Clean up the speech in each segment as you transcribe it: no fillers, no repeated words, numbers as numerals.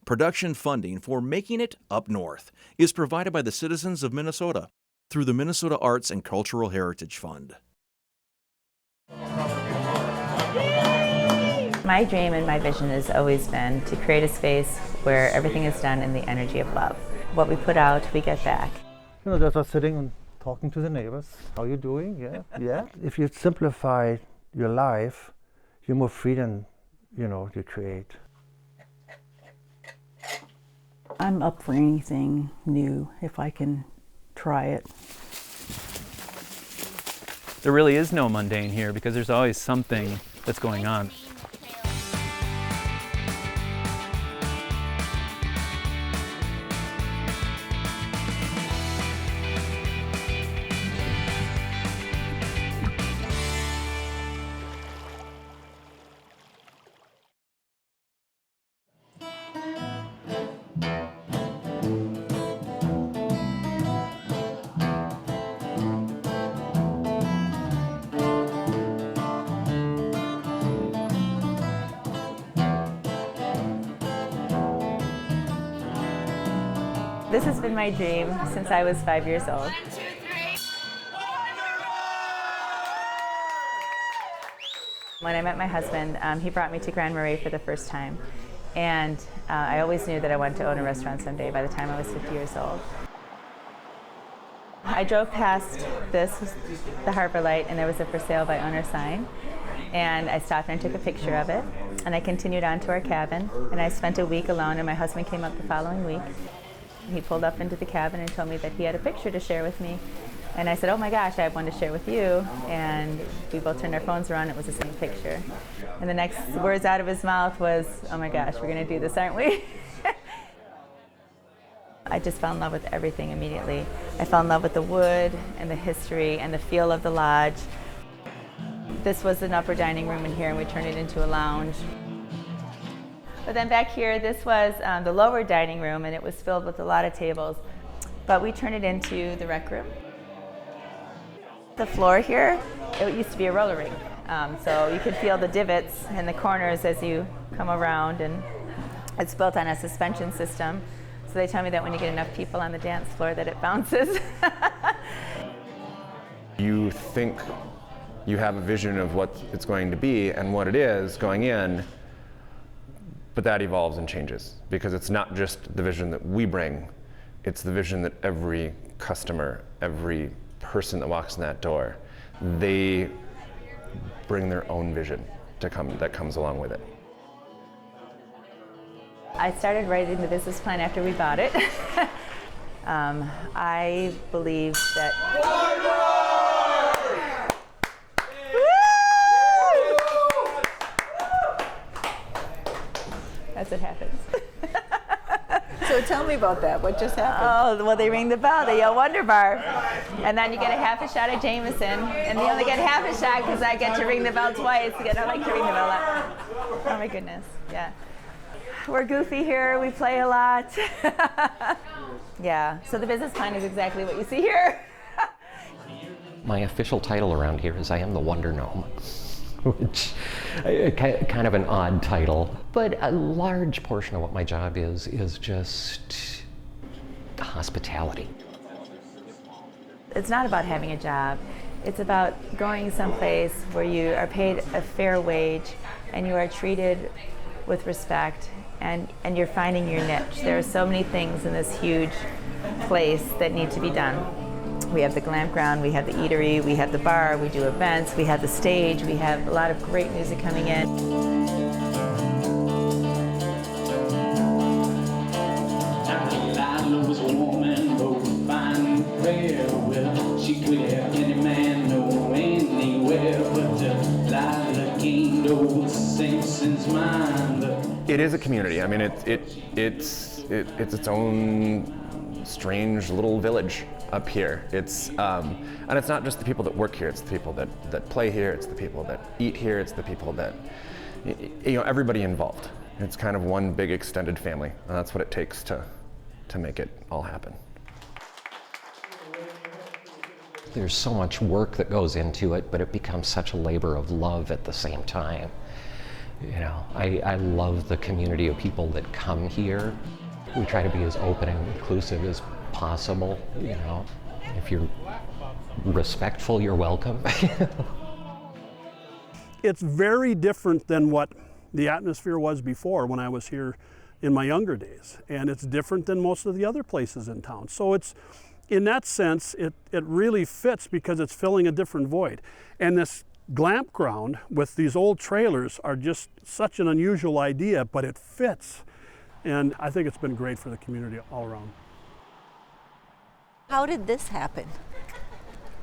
Production funding for Making It Up North is provided by the citizens of Minnesota through the Minnesota Arts and Cultural Heritage Fund. My dream and my vision has always been to create a space where everything is done in the energy of love. What we put out, we get back. You know, just sitting and talking to the neighbors. How are you doing? Yeah, yeah. If you simplify your life, you're more free than, you create. I'm up for anything new if I can try it. There really is no mundane here because there's always something that's going on. This has been my dream since I was 5 years old. 1, 2, 3. When I met my husband, he brought me to Grand Marais for the first time. And I always knew that I wanted to own a restaurant someday by the time I was 50 years old. I drove past the Harbor Light, and there was a for sale by owner sign. And I stopped and took a picture of it. And I continued on to our cabin. And I spent a week alone, and my husband came up the following week. He pulled up into the cabin and told me that he had a picture to share with me. And I said, oh my gosh, I have one to share with you. And we both turned our phones around, it was the same picture. And the next words out of his mouth was, oh my gosh, we're gonna do this, aren't we? I just fell in love with everything immediately. I fell in love with the wood and the history and the feel of the lodge. This was an upper dining room in here, and we turned it into a lounge. But then back here, this was the lower dining room, and it was filled with a lot of tables. But we turned it into the rec room. The floor here, it used to be a roller rink. So you could feel the divots in the corners as you come around, and it's built on a suspension system. So they tell me that when you get enough people on the dance floor that it bounces. You think you have a vision of what it's going to be and what it is going in, but that evolves and changes because it's not just the vision that we bring, it's the vision that every customer, every person that walks in that door, they bring their own vision that comes along with it. I started writing the business plan after we bought it. I believe that that's what happens. So tell me about that. What just happened? Oh, well, they ring the bell, they yell Wunderbar. And then you get a half a shot of Jameson. And you only get half a shot because I get to ring the bell twice. Again, I like to ring the bell up. Oh my goodness, yeah. We're goofy here, we play a lot. Yeah, so the business plan is exactly what you see here. My official title around here is I am the Wonder Gnome, which kind of an odd title, but a large portion of what my job is just hospitality. It's not about having a job. It's about going someplace where you are paid a fair wage and you are treated with respect and you're finding your niche. There are so many things in this huge place that need to be done. We have the glam ground, we have the eatery, we have the bar, we do events, we have the stage, we have a lot of great music coming in. It is a community. I mean, it's its own strange little village up here. It's and it's not just the people that work here. It's the people that play here. It's the people that eat here. It's the people that everybody involved. It's kind of one big extended family, and that's what it takes to make it all happen. There's so much work that goes into it, but it becomes such a labor of love at the same time. You know, I love the community of people that come here. We try to be as open and inclusive as possible, you know. If you're respectful, you're welcome. It's very different than what the atmosphere was before when I was here in my younger days. And it's different than most of the other places in town. So it's, in that sense, it really fits because it's filling a different void. And this glamp ground with these old trailers are just such an unusual idea, but it fits. And I think it's been great for the community all around. How did this happen?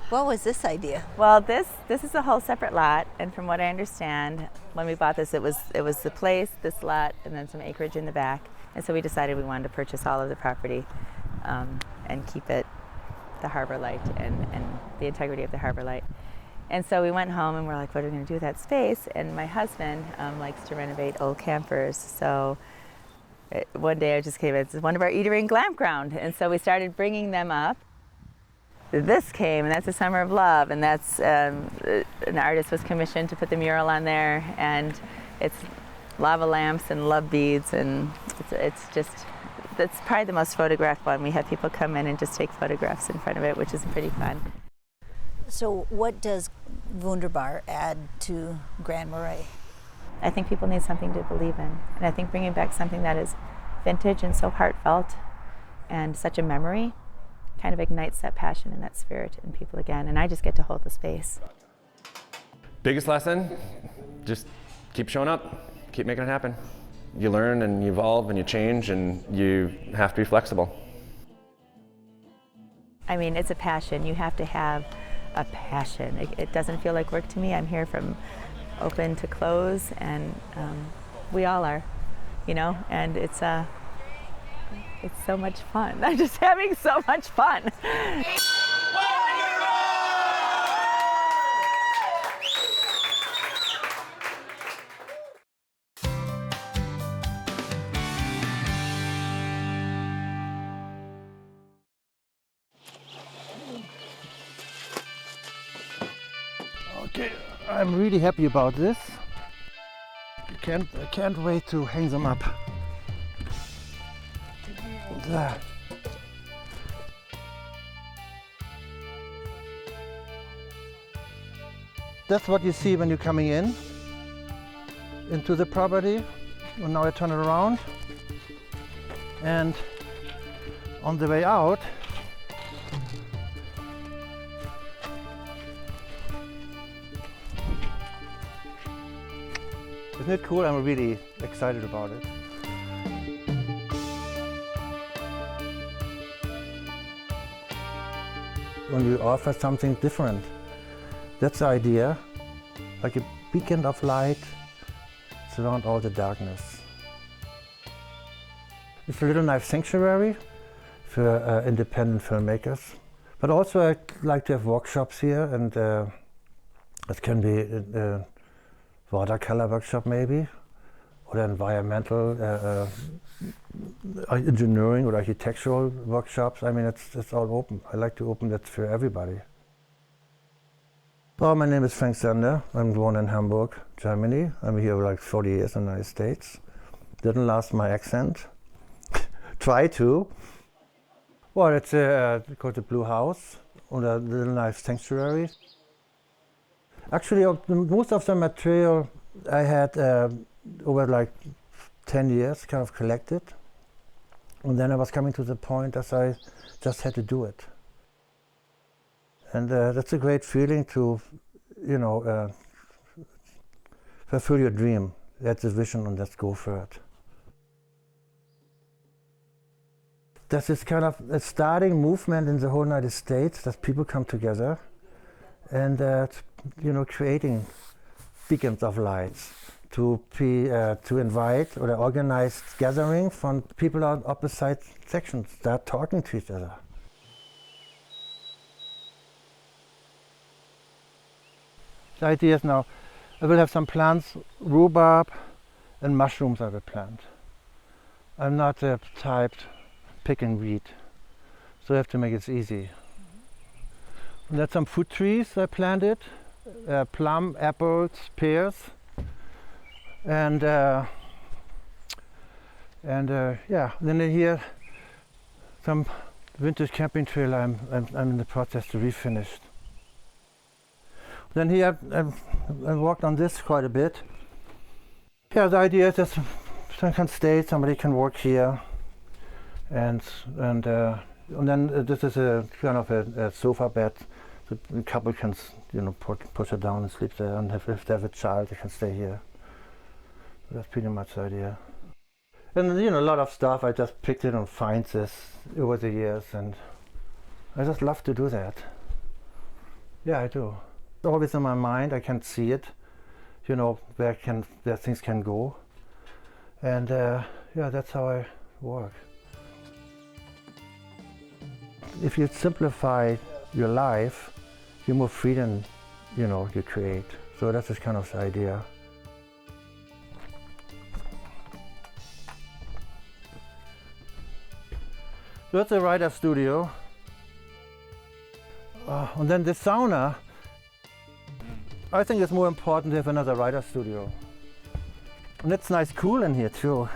What was this idea? Well, this is a whole separate lot, and from what I understand, when we bought this, it was the place, this lot, and then some acreage in the back. And so we decided we wanted to purchase all of the property and keep it the harbor light and the integrity of the harbor light. And so we went home and we're like, what are we going to do with that space? And my husband likes to renovate old campers, so one day I just came in, it's Wunderbar Eatery and Glamp Ground, and so we started bringing them up. This came, and that's a Summer of Love, and that's an artist was commissioned to put the mural on there, and it's lava lamps and love beads, and it's just, that's probably the most photographed one. We have people come in and just take photographs in front of it, which is pretty fun. So what does Wunderbar add to Grand Marais? I think people need something to believe in, and I think bringing back something that is vintage and so heartfelt and such a memory kind of ignites that passion and that spirit in people again, and I just get to hold the space. Biggest lesson, just keep showing up, keep making it happen. You learn and you evolve and you change, and you have to be flexible. I mean, it's a passion. You have to have a passion. It doesn't feel like work to me. I'm here from open to close, and we all are, you know, and it's so much fun. I'm just having so much fun. Okay, I'm really happy about this. I can't wait to hang them up. There. That's what you see when you're coming into the property. And now I turn it around, and on the way out, isn't it cool? I'm really excited about it. When you offer something different, that's the idea, like a beacon of light surround all the darkness. It's a little nice sanctuary for independent filmmakers, but also I'd like to have workshops here, and it can be a watercolor workshop maybe, or environmental engineering or architectural workshops. I mean, it's all open. I like to open that for everybody. Well, my name is Frank Sander. I'm born in Hamburg, Germany. I'm here like 40 years in the United States. Didn't last my accent. Try to. Well, it's called the Blue House, or a little nice sanctuary. Actually, most of the material I had over like 10 years kind of collected. And then I was coming to the point that I just had to do it. And that's a great feeling to, you know, fulfill your dream. That's a vision, and let's go for it. There's this kind of a starting movement in the whole United States that people come together and, you know, creating beacons of lights to invite or organize gathering from people on opposite sections, start talking to each other. The idea is now, I will have some plants, rhubarb and mushrooms I will plant. I'm not the type pick and weed, so I have to make it easy. And that's some fruit trees I planted, plum, apples, pears. And yeah, then here some vintage camping trailer I'm in the process to refinish. Then here I worked on this quite a bit. Yeah, the idea is that someone can stay, somebody can work here, and then this is a kind of a sofa bed. The couple can, you know, push it down and sleep there, and if they have a child, they can stay here. That's pretty much the idea. And you know, a lot of stuff I just picked it and find this over the years, and I just love to do that. Yeah, I do. It's always in my mind. I can see it, you know, where things can go, and yeah, that's how I work. If you simplify your life, you're more free than, you know, you create. So that's just kind of the idea. So that's a writer studio. And then the sauna, I think it's more important to have another writer studio. And it's nice cool in here too.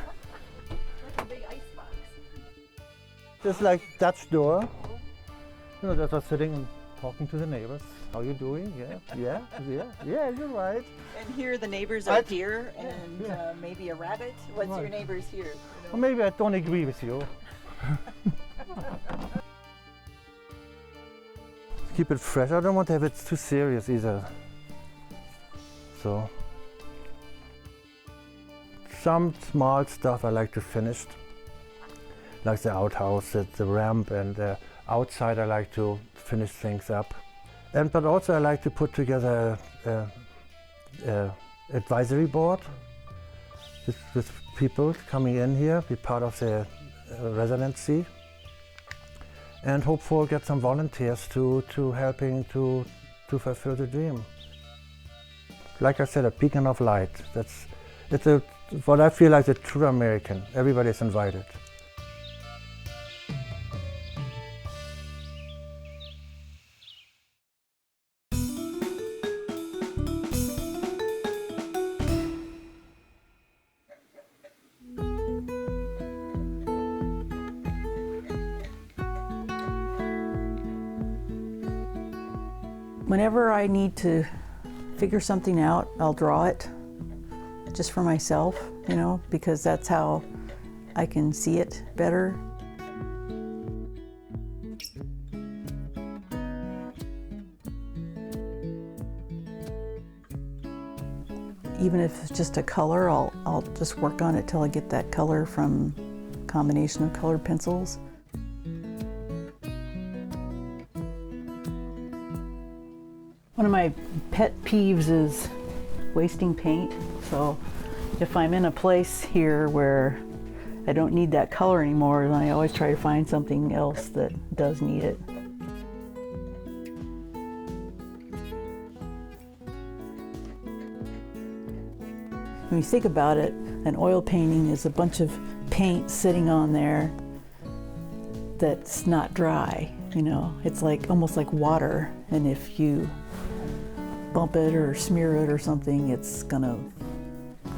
That's a big icebox. It's like Dutch door. You know, just sitting and talking to the neighbors. How you doing? Yeah, you're right. And here the neighbors are deer and maybe a rabbit. What's your neighbors here? You know? Well, maybe I don't agree with you. Keep it fresh. I don't want to have it too serious either. So some small stuff I like to finish, like the outhouse, the ramp, and outside I like to finish things up. But also I like to put together a advisory board with people coming in here, be part of the residency, and hope for get some volunteers to helping to fulfill the dream. Like I said, a beacon of light. It's what I feel like a true American. Everybody's invited. Whenever I need to figure something out, I'll draw it just for myself, you know, because that's how I can see it better. Even if it's just a color, I'll just work on it till I get that color from a combination of colored pencils. One of my pet peeves is wasting paint. So if I'm in a place here where I don't need that color anymore, then I always try to find something else that does need it. When you think about it, an oil painting is a bunch of paint sitting on there that's not dry, you know. It's like almost like water, and if you bump it or smear it or something, it's gonna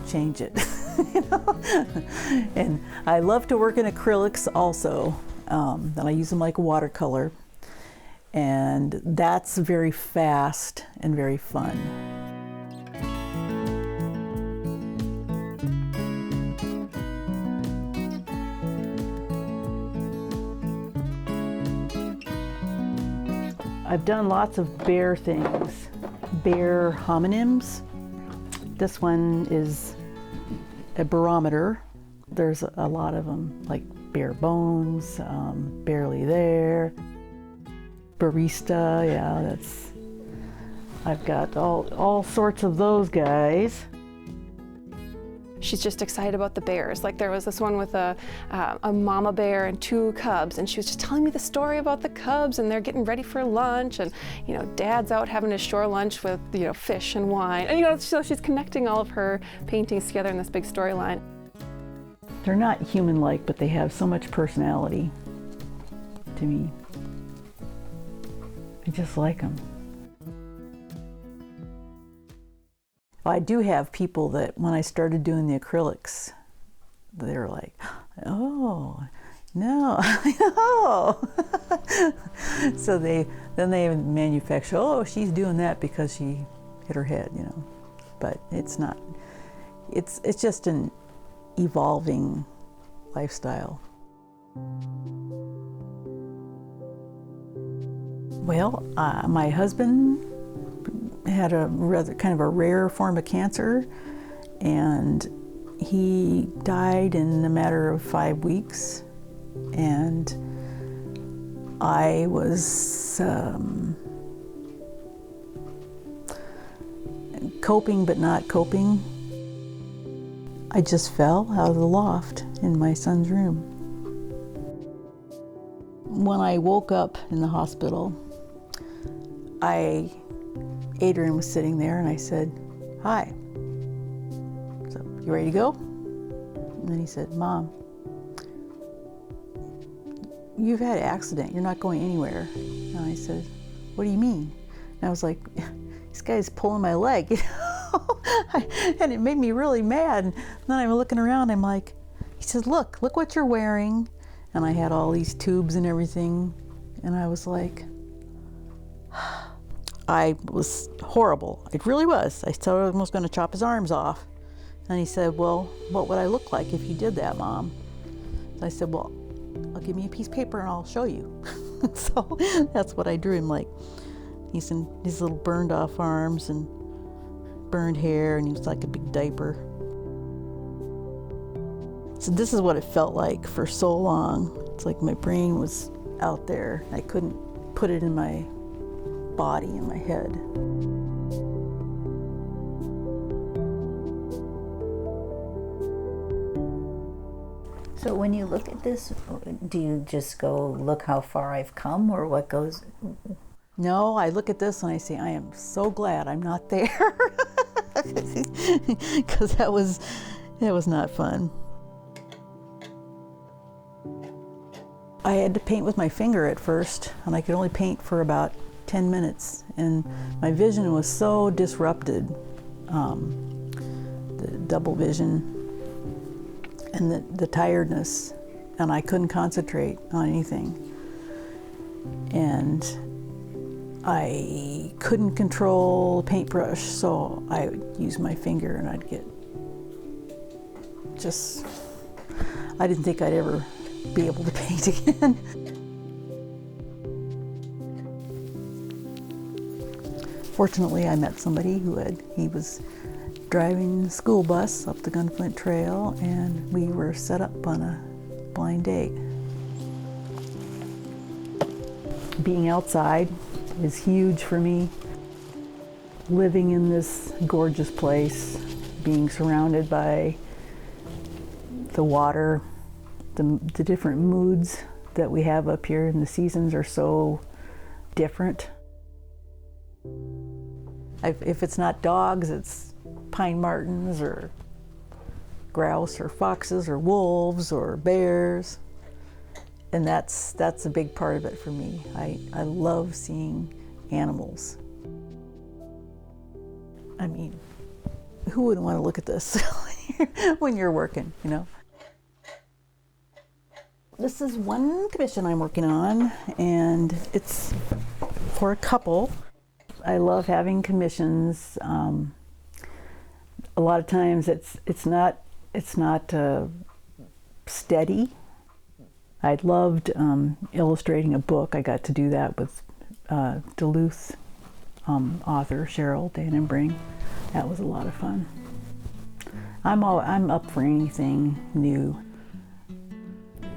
change it. You know? And I love to work in acrylics also, and I use them like watercolor, and that's very fast and very fun. I've done lots of bear things, bear homonyms. This one is a barometer. There's a lot of them, like bare bones, barely there. Barista, yeah, I've got all sorts of those guys. She's just excited about the bears. Like there was this one with a mama bear and 2 cubs, and she was just telling me the story about the cubs, and they're getting ready for lunch, and you know, Dad's out having his shore lunch with, you know, fish and wine, and you know, so she's connecting all of her paintings together in this big storyline. They're not human-like, but they have so much personality to me. I just like them. I do have people that when I started doing the acrylics, they were like, oh, no, no. So they manufacture, oh, she's doing that because she hit her head, you know. But it's not, it's just an evolving lifestyle. Well, my husband had a rather kind of a rare form of cancer, and he died in a matter of 5 weeks, and I was coping but not coping. I just fell out of the loft in my son's room. When I woke up in the hospital, Adrian was sitting there, and I said, hi. So, you ready to go? And then he said, Mom, you've had an accident. You're not going anywhere. And I said, what do you mean? And I was like, this guy's pulling my leg, you know? And it made me really mad. And then I'm looking around, I'm like, he says, look what you're wearing. And I had all these tubes and everything. And I was like, I was horrible. It really was. I thought I was going to chop his arms off. And he said, well, what would I look like if you did that, Mom? So I said, well, I'll give me a piece of paper and I'll show you. So that's what I drew him like. He's in his little burned off arms and burned hair, and he was like a big diaper. So this is what it felt like for so long. It's like my brain was out there. I couldn't put it in my body, in my head. So when you look at this, do you just go, look how far I've come, or what goes? No, I look at this and I say, I am so glad I'm not there. Because that was not fun. I had to paint with my finger at first, and I could only paint for about 10 minutes, and my vision was so disrupted, the double vision and the tiredness, and I couldn't concentrate on anything. And I couldn't control the paintbrush, so I would use my finger and I'd get I didn't think I'd ever be able to paint again. Fortunately, I met somebody he was driving the school bus up the Gunflint Trail, and we were set up on a blind date. Being outside is huge for me. Living in this gorgeous place, being surrounded by the water, the different moods that we have up here, and the seasons are so different. If it's not dogs, it's pine martens or grouse or foxes or wolves or bears. And that's a big part of it for me. I love seeing animals. I mean, who wouldn't want to look at this when you're working, you know? This is one commission I'm working on, and it's for a couple. I love having commissions. A lot of times it's not steady. I loved illustrating a book. I got to do that with Duluth author Cheryl Dannenbring. That was a lot of fun. I'm up for anything new.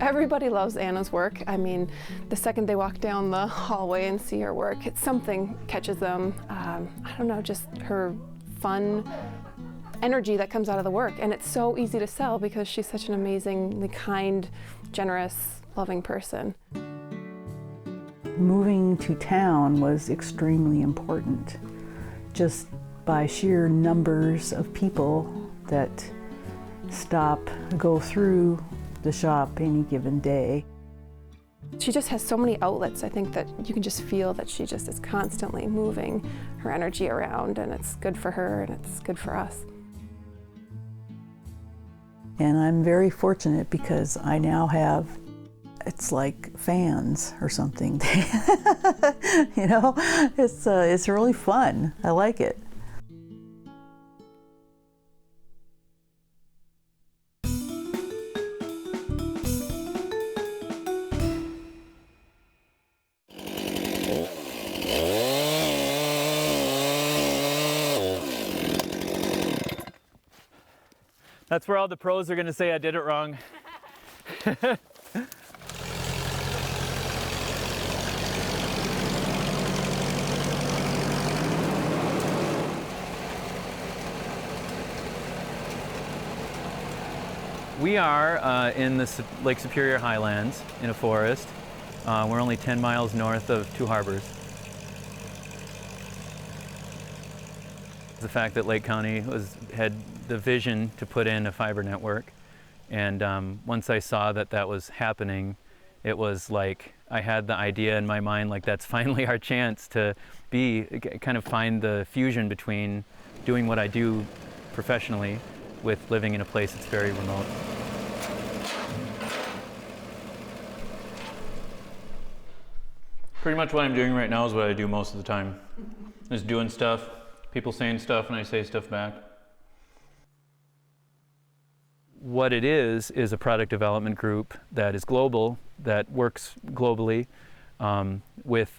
Everybody loves Anna's work. I mean, the second they walk down the hallway and see her work, something catches them. I don't know, just her fun energy that comes out of the work. And it's so easy to sell because she's such an amazingly kind, generous, loving person. Moving to town was extremely important, just by sheer numbers of people that go through the shop any given day. She just has so many outlets. I think that you can just feel that she just is constantly moving her energy around, and it's good for her and it's good for us. And I'm very fortunate because I now have, it's like fans or something. You know, it's really fun. I like it. That's where all the pros are going to say I did it wrong. We are in the Lake Superior Highlands in a forest. We're only 10 miles north of Two Harbors. The fact that Lake County had the vision to put in a fiber network, and once I saw that that was happening, it was like I had the idea in my mind, like that's finally our chance to kind of find the fusion between doing what I do professionally with living in a place that's very remote. Pretty much what I'm doing right now is what I do most of the time. Just doing stuff, people saying stuff, and I say stuff back. What it is a product development group that is global, that works globally with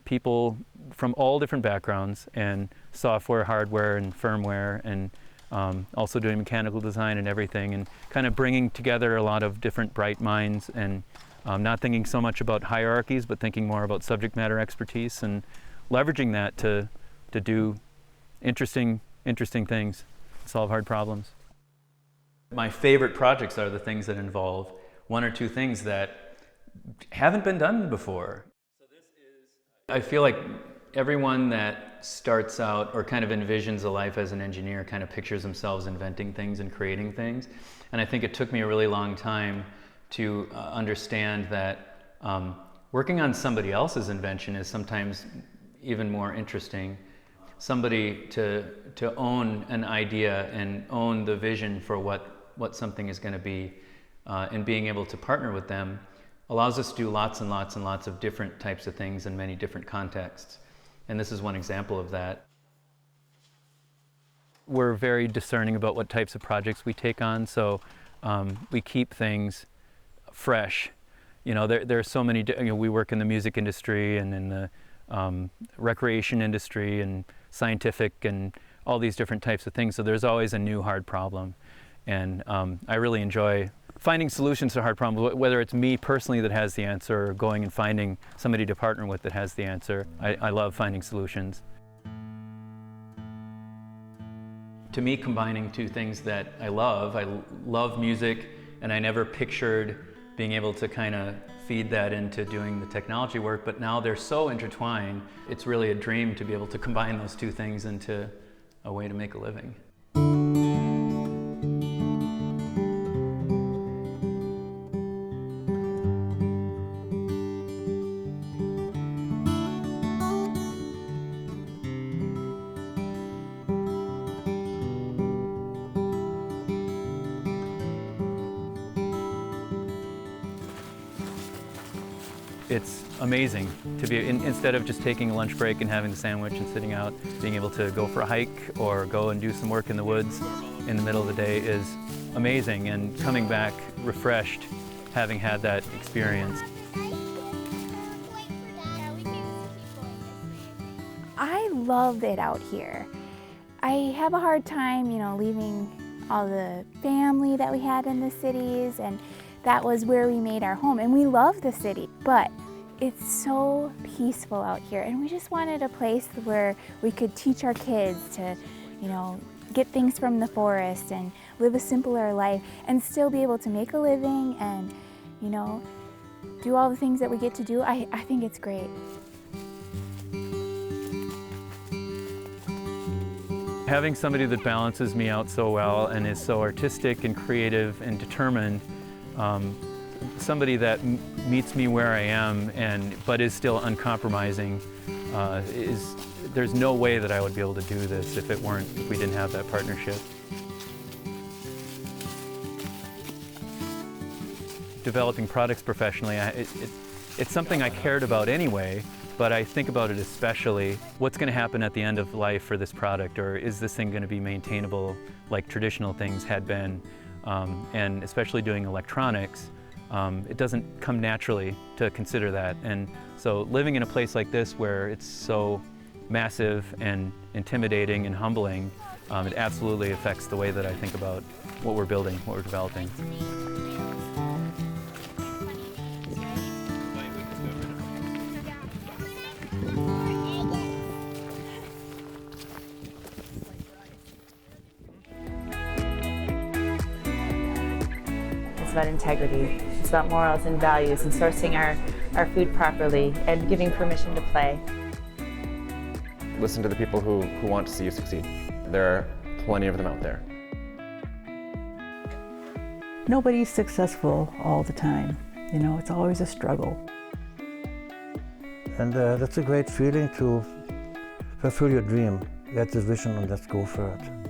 people from all different backgrounds, and software, hardware, and firmware, and also doing mechanical design and everything, and kind of bringing together a lot of different bright minds, and not thinking so much about hierarchies, but thinking more about subject matter expertise, and leveraging that to do interesting things, solve hard problems. My favorite projects are the things that involve one or two things that haven't been done before. I feel like everyone that starts out or kind of envisions a life as an engineer kind of pictures themselves inventing things and creating things. And I think it took me a really long time to understand that working on somebody else's invention is sometimes even more interesting. Somebody to own an idea and own the vision for what something is going to be, and being able to partner with them allows us to do lots and lots and lots of different types of things in many different contexts. And this is one example of that. We're very discerning about what types of projects we take on, so we keep things fresh. You know, there are so many, we work in the music industry and in the recreation industry and scientific and all these different types of things, so there's always a new hard problem. And I really enjoy finding solutions to hard problems, whether it's me personally that has the answer or going and finding somebody to partner with that has the answer. I love finding solutions. To me, combining two things that I love music, and I never pictured being able to kind of feed that into doing the technology work, but now they're so intertwined, it's really a dream to be able to combine those two things into a way to make a living. It's amazing to be, instead of just taking a lunch break and having a sandwich and sitting out, being able to go for a hike or go and do some work in the woods in the middle of the day is amazing, and coming back refreshed, having had that experience. I love it out here. I have a hard time, leaving all the family that we had in the cities, and that was where we made our home, and we love the city, but it's so peaceful out here, and we just wanted a place where we could teach our kids to, get things from the forest and live a simpler life and still be able to make a living and, do all the things that we get to do. I think it's great. Having somebody that balances me out so well and is so artistic and creative and determined somebody that meets me where I am but is still uncompromising. There's no way that I would be able to do this if we didn't have that partnership. Developing products professionally, it's something I cared about anyway, but I think about it especially. What's going to happen at the end of life for this product, or is this thing going to be maintainable like traditional things had been? And especially doing electronics, it doesn't come naturally to consider that. And so living in a place like this where it's so massive and intimidating and humbling, it absolutely affects the way that I think about what we're building, what we're developing. It's about integrity. It's about morals and values and sourcing our food properly and giving permission to play. Listen to the people who want to see you succeed. There are plenty of them out there. Nobody's successful all the time. You know, it's always a struggle. And that's a great feeling to fulfill your dream. Get the vision and let's go for it.